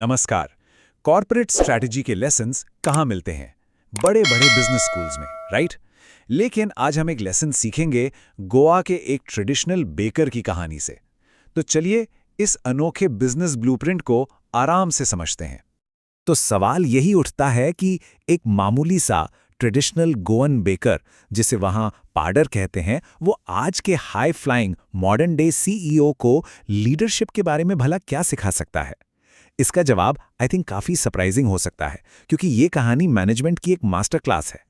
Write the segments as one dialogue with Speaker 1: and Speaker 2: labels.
Speaker 1: नमस्कार। Corporate strategy के lessons कहाँ मिलते हैं? बड़े बड़े बिजनेस स्कूल्स में, राइट? लेकिन आज हम एक लेसन सीखेंगे गोवा के एक ट्रेडिशनल बेकर की कहानी से। तो चलिए इस अनोखे बिजनेस ब्लूप्रिंट को आराम से समझते हैं। तो सवाल यही उठता है कि एक मामूली सा ट्रेडिशनल गोवन बेकर, जिसे वहां पाडर कहते हैं, वो आज के high flying modern day CEO को लीडरशिप के बारे में भला क्या सिखा सकता है? इसका जवाब आई थिंक काफी सरप्राइजिंग हो सकता है, क्योंकि ये कहानी मैनेजमेंट की एक मास्टर क्लास है।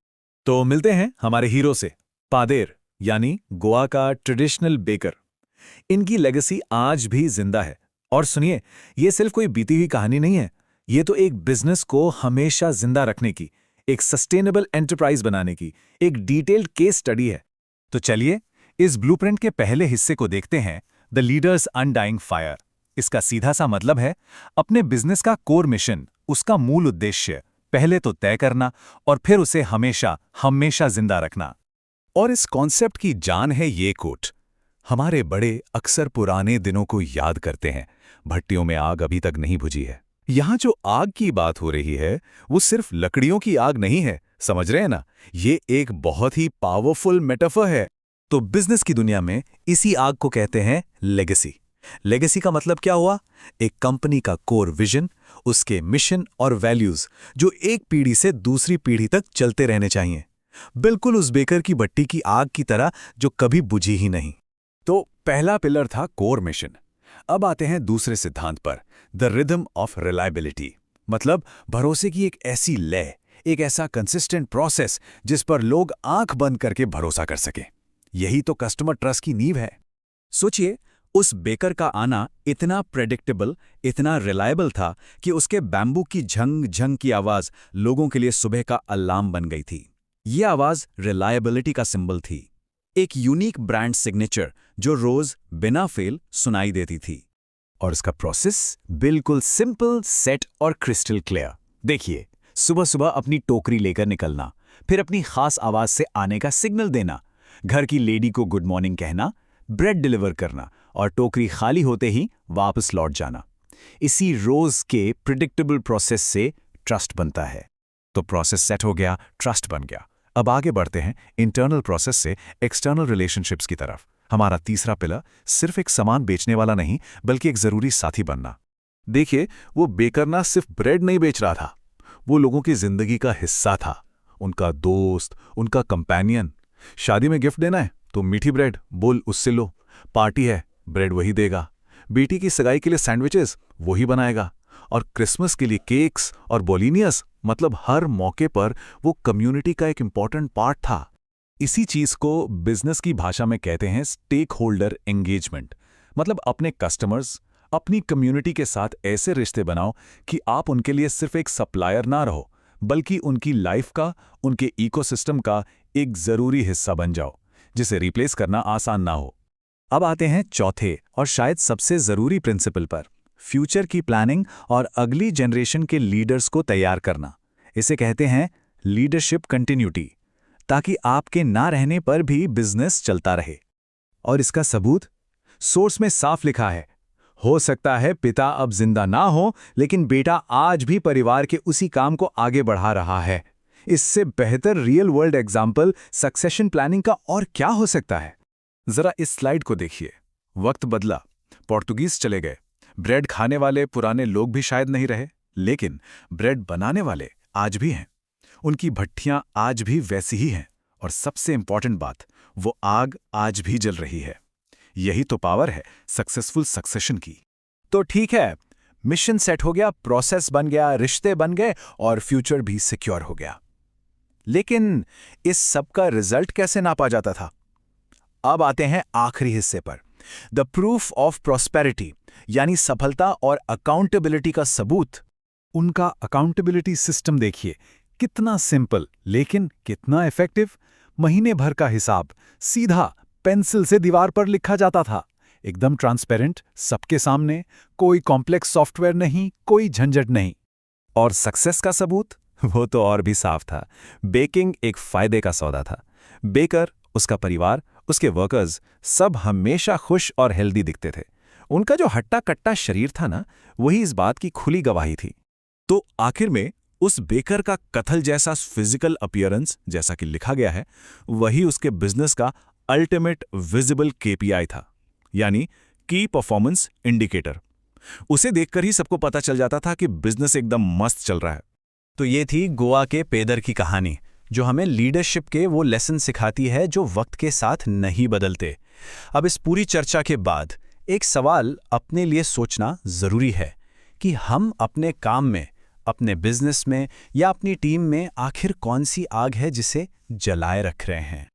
Speaker 1: तो मिलते हैं हमारे हीरो से, पादेर, यानी गोवा का ट्रेडिशनल बेकर। इनकी लेगेसी आज भी जिंदा है। और सुनिए, ये सिर्फ कोई बीती हुई कहानी नहीं है, ये तो एक बिजनेस को हमेशा जिंदा रखने की, एक सस्टेनेबल एंटरप्राइज बनाने की एक डिटेल्ड केस स्टडी है। तो चलिए इस ब्लूप्रिंट के पहले हिस्से को देखते हैं, द लीडर्स अनडाइंग फायर। इसका सीधा सा मतलब है अपने बिजनेस का कोर मिशन, उसका मूल उद्देश्य पहले तो तय करना और फिर उसे हमेशा हमेशा जिंदा रखना। और इस कॉन्सेप्ट की जान है ये कोट। हमारे बड़े अक्सर पुराने दिनों को याद करते हैं, भट्टियों में आग अभी तक नहीं बुझी है। यहां जो आग की बात हो रही है वो सिर्फ लकड़ियों की आग नहीं है, समझ रहे हैं ना? ये एक बहुत ही पावरफुल मेटाफर है। तो बिजनेस की दुनिया में इसी आग को कहते हैं लेगेसी। लेगेसी का मतलब क्या हुआ? एक कंपनी का कोर विजन, उसके मिशन और वैल्यूज जो एक पीढ़ी से दूसरी पीढ़ी तक चलते रहने चाहिए, बिल्कुल उस बेकर की भट्टी की आग की तरह जो कभी बुझी ही नहीं। तो पहला पिलर था कोर मिशन। अब आते हैं दूसरे सिद्धांत पर, द रिदम ऑफ रिलायबिलिटी। मतलब भरोसे की एक ऐसी लय, एक ऐसा कंसिस्टेंट प्रोसेस जिस पर लोग आंख बंद करके भरोसा कर सकें। यही तो कस्टमर ट्रस्ट की नींव है। सोचिए, उस बेकर का आना इतना प्रेडिक्टेबल, इतना रिलायबल था कि उसके बैम्बू की झंग झंग की आवाज लोगों के लिए सुबह का अलार्म बन गई थी। यह आवाज रिलायबिलिटी का सिंबल थी, एक यूनिक ब्रांड सिग्नेचर जो रोज बिना फेल सुनाई देती थी। और इसका प्रोसेस बिल्कुल सिंपल, सेट और क्रिस्टल क्लियर। देखिए, सुबह सुबह अपनी टोकरी लेकर निकलना, फिर अपनी खास आवाज से आने का सिग्नल देना, घर की लेडी को गुड मॉर्निंग कहना, ब्रेड डिलीवर करना और टोकरी खाली होते ही वापस लौट जाना। इसी रोज के प्रिडिक्टेबल प्रोसेस से ट्रस्ट बनता है। तो प्रोसेस सेट हो गया, ट्रस्ट बन गया। अब आगे बढ़ते हैं इंटरनल प्रोसेस से एक्सटर्नल रिलेशनशिप्स की तरफ। हमारा तीसरा पिलर सिर्फ एक सामान बेचने वाला नहीं, बल्कि एक जरूरी साथी बनना। देखिए, वो बेकर ना सिर्फ ब्रेड नहीं बेच रहा था, वो लोगों की जिंदगी का हिस्सा था, उनका दोस्त, उनका कंपेनियन। शादी में गिफ्ट देना है तो मीठी ब्रेड, बोल उससे लो। पार्टी है, ब्रेड वही देगा। बेटी की सगाई के लिए सैंडविचेस वही बनाएगा। और क्रिसमस के लिए केक्स और बोलिनियस, मतलब हर मौके पर वो कम्युनिटी का एक इंपॉर्टेंट पार्ट था। इसी चीज को बिजनेस की भाषा में कहते हैं स्टेक होल्डर एंगेजमेंट। मतलब अपने कस्टमर्स, अपनी कम्युनिटी के साथ ऐसे रिश्ते बनाओ कि आप उनके लिए सिर्फ एक सप्लायर ना रहो, बल्कि उनकी लाइफ का, उनके इकोसिस्टम का एक जरूरी हिस्सा बन जाओ, जिसे रिप्लेस करना आसान ना हो। अब आते हैं चौथे और शायद सबसे जरूरी प्रिंसिपल पर, फ्यूचर की प्लानिंग और अगली जनरेशन के लीडर्स को तैयार करना। इसे कहते हैं लीडरशिप कंटिन्यूटी, ताकि आपके ना रहने पर भी बिजनेस चलता रहे। और इसका सबूत सोर्स में साफ लिखा है, हो सकता है पिता अब जिंदा ना हो, लेकिन बेटा आज भी परिवार के उसी काम को आगे बढ़ा रहा है। इससे बेहतर real world example succession planning का और क्या हो सकता है? जरा इस स्लाइड को देखिए। वक्त बदला, पोर्तुगीज चले गए, ब्रेड खाने वाले पुराने लोग भी शायद नहीं रहे, लेकिन ब्रेड बनाने वाले आज भी हैं। उनकी भट्टियां आज भी वैसी ही हैं, और सबसे इंपॉर्टेंट बात, वो आग आज भी जल रही है। यही तो पावर है सक्सेसफुल सक्सेशन की। तो ठीक है, मिशन सेट हो गया, प्रोसेस बन गया, रिश्ते बन गए और फ्यूचर भी सिक्योर हो गया। लेकिन इस सब का रिजल्ट कैसे नापा जाता था? अब आते हैं आखिरी हिस्से पर, द प्रूफ ऑफ प्रॉस्पेरिटी, यानी सफलता और अकाउंटेबिलिटी का सबूत। उनका अकाउंटेबिलिटी सिस्टम देखिए, कितना सिंपल लेकिन कितना इफेक्टिव। महीने भर का हिसाब सीधा पेंसिल से दीवार पर लिखा जाता था, एकदम ट्रांसपेरेंट, सबके सामने, कोई कॉम्प्लेक्स सॉफ्टवेयर नहीं, कोई झंझट नहीं। और सक्सेस का सबूत, वो तो और भी साफ था। बेकिंग एक फायदे का सौदा था। बेकर, उसका परिवार, उसके वर्कर्स सब हमेशा खुश और हेल्दी दिखते थे।
Speaker 2: उनका जो हट्टा-कट्टा शरीर था ना, वही इस बात की खुली गवाही थी।
Speaker 1: तो आखिर में उस बेकर का कत्ल जैसा फिजिकल अपीयरेंस, जैसा कि लिखा गया है, वही उसके बिजनेस का अल्टीमेट विजिबल केपीआई था, यानी की परफॉर्मेंस इंडिकेटर। उसे देखकर ही सबको पता चल जाता था कि बिजनेस एकदम मस्त चल रहा है।
Speaker 3: तो ये थी गोवा के पेदर की कहानी, जो हमें लीडरशिप के वो लेसन सिखाती है जो वक्त के साथ नहीं बदलते। अब इस पूरी चर्चा के बाद एक सवाल अपने लिए सोचना ज़रूरी है कि हम अपने काम में, अपने बिजनेस में या अपनी टीम में आखिर कौन सी आग है जिसे जलाए रख रहे हैं।